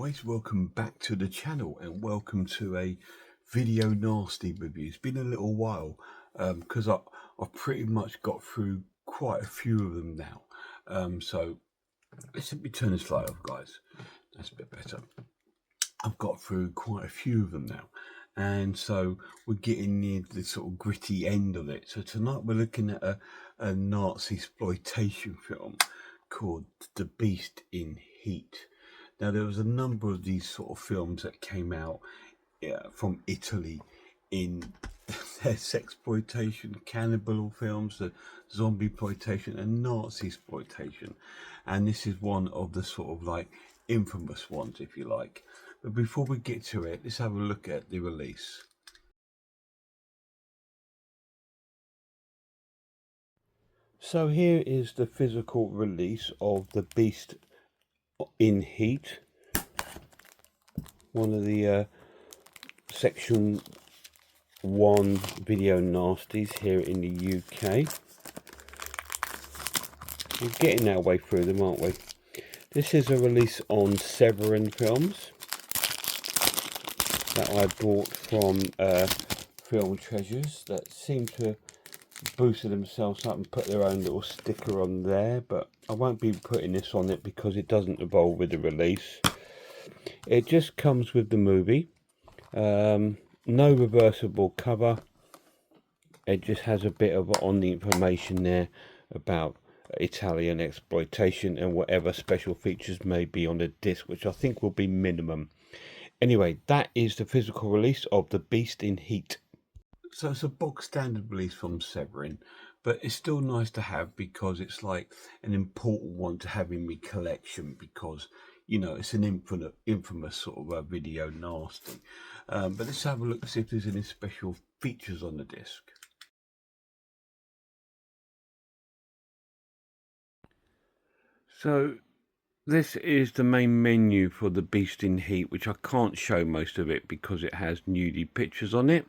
guys, welcome back to the channel and welcome to a video nasty review. It's been a little while because I've pretty much got through quite a few of them now. So let's let me turn this light off, guys. That's a bit better. I've got through quite a few of them now, and so we're getting near the sort of gritty end of it. So tonight we're looking at a Nazi exploitation film called The Beast in Heat. Now, there was a number of these sort of films that came out from Italy in their sexploitation, cannibal films, the zombie exploitation and Nazi exploitation. And this is one of the sort of like infamous ones, if you like. But before we get to it, let's have a look at the release. So here is the physical release of The Beast in Heat, one of the Section 1 video nasties here in the UK. We're getting our way through them, aren't we? This is a release on Severin Films that I bought from Film Treasures, that seem to boosted themselves up and put their own little sticker on there, but I won't be putting this on it because it doesn't evolve with the release. It just comes with the movie. No reversible cover. It just has a bit of on the information there about Italian exploitation and whatever special features may be on the disc, which I think will be minimum. Anyway, that is the physical release of The Beast in Heat. So it's a bog standard release from Severin, but it's still nice to have because it's like an important one to have in my collection because, you know, it's an infamous sort of a video nasty. But let's have a look to see if there's any special features on the disc. So this is the main menu for The Beast in Heat, which I can't show most of it because it has nudie pictures on it.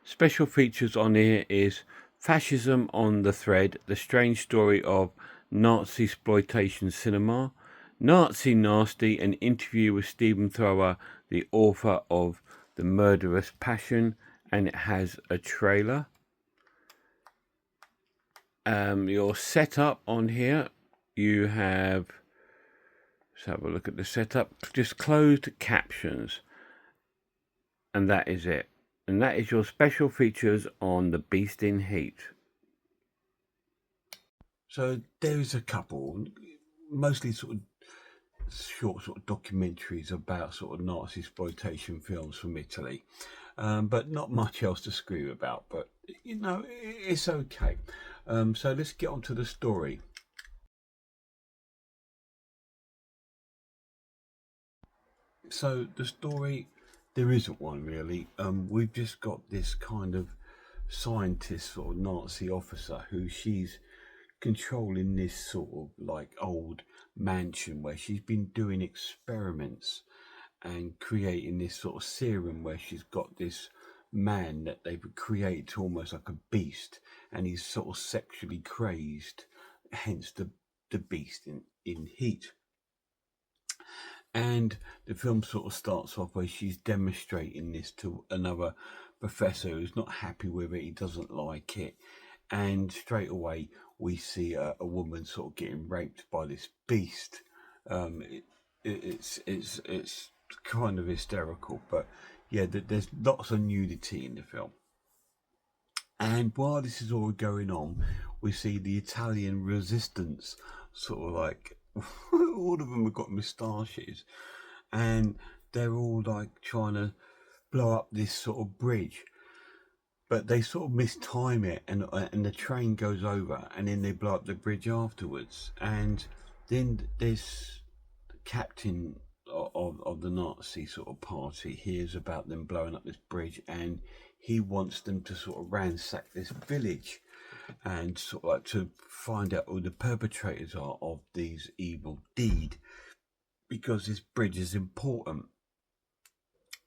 Special features on here is Fascism on the Thread, the strange story of Nazi exploitation cinema, Nazi Nasty, an interview with Stephen Thrower, the author of The Murderous Passion, and it has a trailer. Your setup on here, you have, let's have a look at the setup, just closed captions, and that is it. And that is your special features on The Beast in Heat. So there is a couple, mostly sort of short sort of documentaries about sort of Nazi exploitation films from Italy, but not much else to scream about. But you know, it's okay. So let's get on to the story. So the story, there isn't one really. We've just got this kind of scientist or Nazi officer who she's controlling this sort of like old mansion where she's been doing experiments and creating this sort of serum where she's got this man that they've created almost like a beast, and he's sort of sexually crazed, hence the beast in heat. And the film sort of starts off where she's demonstrating this to another professor who's not happy with it. He doesn't like it. And straight away, we see a woman sort of getting raped by this beast. It's kind of hysterical. But yeah, there's lots of nudity in the film. And while this is all going on, we see the Italian resistance sort of like, all of them have got moustaches, and they're all like trying to blow up this sort of bridge, but they sort of mistime it, and the train goes over, and then they blow up the bridge afterwards. And then this captain of the Nazi sort of party hears about them blowing up this bridge, and he wants them to sort of ransack this village and sort of like to find out who the perpetrators are of these evil deed, because this bridge is important.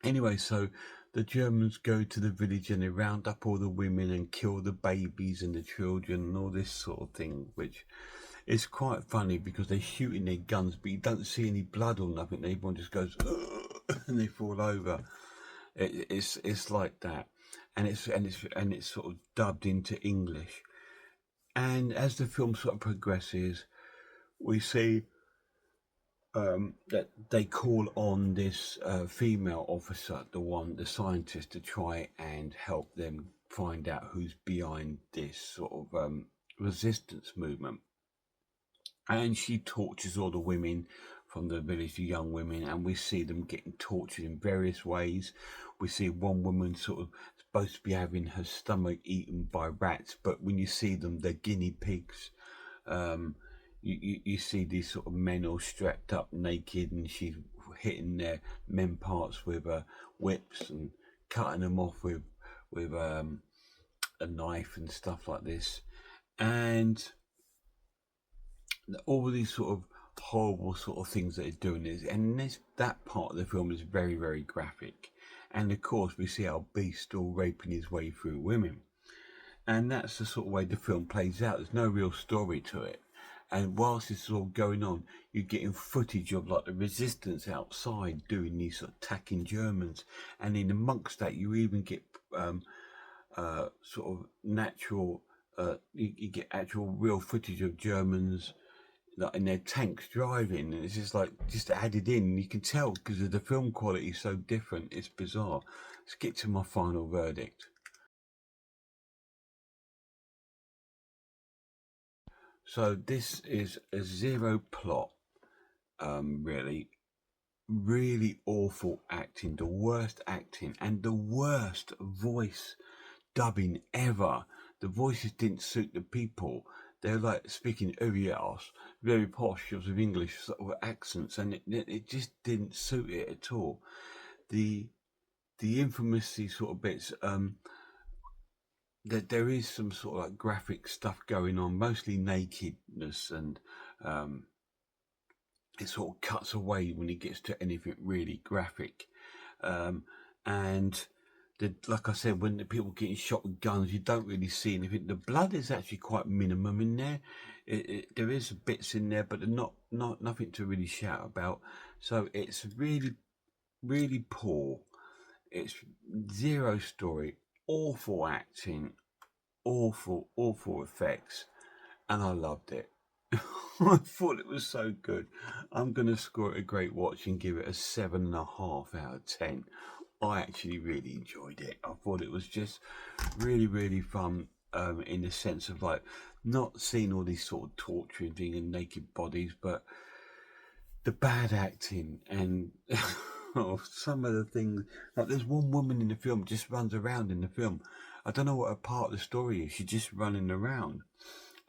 Anyway, so the Germans go to the village and they round up all the women and kill the babies and the children and all this sort of thing, which it's quite funny because they're shooting their guns, but you don't see any blood or nothing. Everyone just goes "Ugh," and they fall over. It's like that, and it's sort of dubbed into English. And as the film sort of progresses, we see that they call on this female officer, the scientist, to try and help them find out who's behind this sort of resistance movement. And she tortures all the women from the village, the young women, and we see them getting tortured in various ways. We see one woman sort of supposed to be having her stomach eaten by rats, but when you see them, they're guinea pigs. You see these sort of men all strapped up naked, and she's hitting their men parts with whips and cutting them off with a knife and stuff like this. And all these sort of horrible sort of things that they're doing is, and that part of the film is very, very graphic. And of course, we see our beast still raping his way through women, and that's the sort of way the film plays out. There's no real story to it. And whilst this is all going on, you're getting footage of like the resistance outside doing these sort of attacking Germans, and in amongst that, you even get sort of natural. You get actual real footage of Germans like in their tanks driving, and it's just added in. You can tell because of the film quality is so different. It's bizarre. Let's get to my final verdict. So this is a zero plot, really, really awful acting, the worst acting, and the worst voice dubbing ever. The voices didn't suit the people. They're like speaking every house, very posh with English sort of accents, and it just didn't suit it at all. The infamously sort of bits, that there is some sort of like graphic stuff going on, mostly nakedness, and it sort of cuts away when it gets to anything really graphic. And like I said, when the people getting shot with guns, you don't really see anything. The blood is actually quite minimum in there. There is bits in there, but not nothing to really shout about. So it's really, really poor. It's zero story, awful acting, awful effects, and I loved it. I thought it was so good. I'm going to score it a great watch and give it a 7.5 out of 10. I actually really enjoyed it. I thought it was just really, really fun, in the sense of like not seeing all these sort of torturing thing and naked bodies, but the bad acting and some of the things. Like there's one woman in the film just runs around in the film. I don't know what her part of the story is. She's just running around.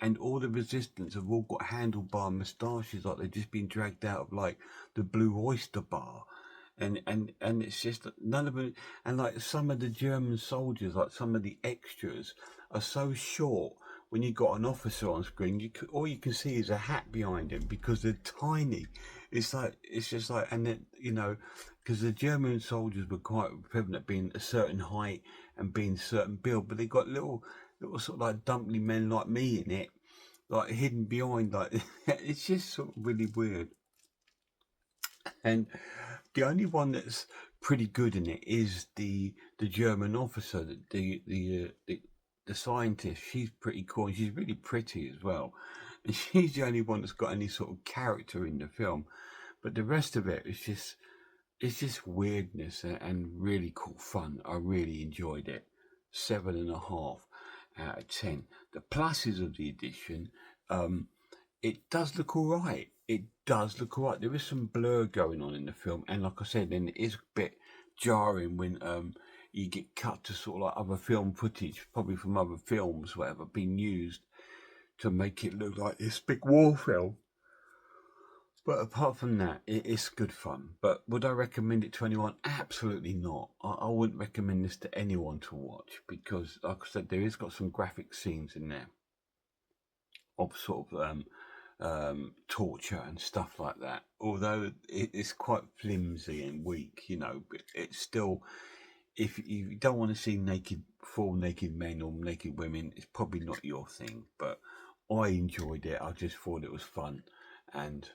And all the resistance have all got handlebar moustaches, like they've just been dragged out of like the Blue Oyster Bar, and it's just none of it. And like some of the German soldiers, like some of the extras, are so short. When you got an officer on screen, all you can see is a hat behind him because they're tiny. It's just like, and then because the German soldiers were quite prevalent being a certain height and being a certain build, but they got little sort of like dumpling men like me in it, like hidden behind, like it's just sort of really weird. And the only one that's pretty good in it is the German officer, the scientist. She's pretty cool, and she's really pretty as well. And she's the only one that's got any sort of character in the film. But the rest of it is just weirdness and really cool fun. I really enjoyed it. 7.5 out of 10. The pluses of the edition, it does look all right. It does look all right. There is some blur going on in the film, and like I said, then it is a bit jarring when you get cut to sort of like other film footage, probably from other films, whatever, being used to make it look like this big war film. But apart from that, it's good fun. But would I recommend it to anyone? Absolutely not. I wouldn't recommend this to anyone to watch because, like I said, there is got some graphic scenes in there of sort of torture and stuff like that. Although it's quite flimsy and weak, but it's still, if you don't want to see full naked men or naked women, it's probably not your thing. But I enjoyed it. I just thought it was fun, and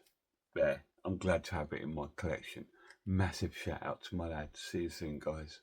yeah, I'm glad to have it in my collection. Massive shout out to my lad. See you soon, guys.